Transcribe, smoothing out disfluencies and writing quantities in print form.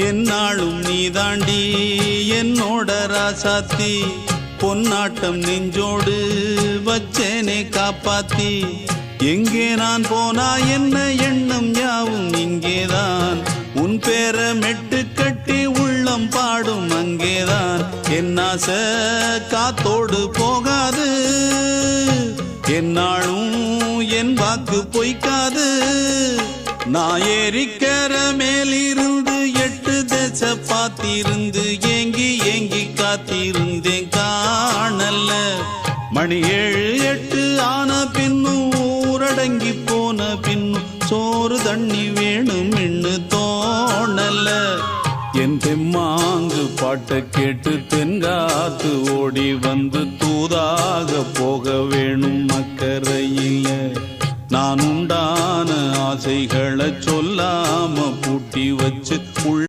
என்னாலும் நீ தாண்டி என்னோட ராசாத்தி பொன்னாட்டம் நெஞ்சோடு வச்சேனே காப்பாத்தி எங்கே நான் போனா என்ன எண்ணம் யாவும் இங்கேதான் உன் பேர மெட்டு கட்டி உள்ளம் பாடும் அங்கேதான் என் ஆசை காத்தோடு போகாது என்னாலும் என் வாக்கு பொய்க்காது நான் ஏறிக்கிற மேலிருந்து 8 தேச பார்த்திருந்து ஏங்கி ஏங்கி காத்திருந்தேன் காணல மணி 7 8 ஆன பின்னும் ஊரடங்கி போன பின்னும் சோறு தண்ணி வேணும் இன்னு தோணல என் தெம்மாங்கு பாட்டை கேட்டு தென்காத்து ஓடி வந்து தூதாக போக வேணும் அக்கறையில நான் உண்டான ஆசைகளை சொல்லாம பூட்டி வச்சு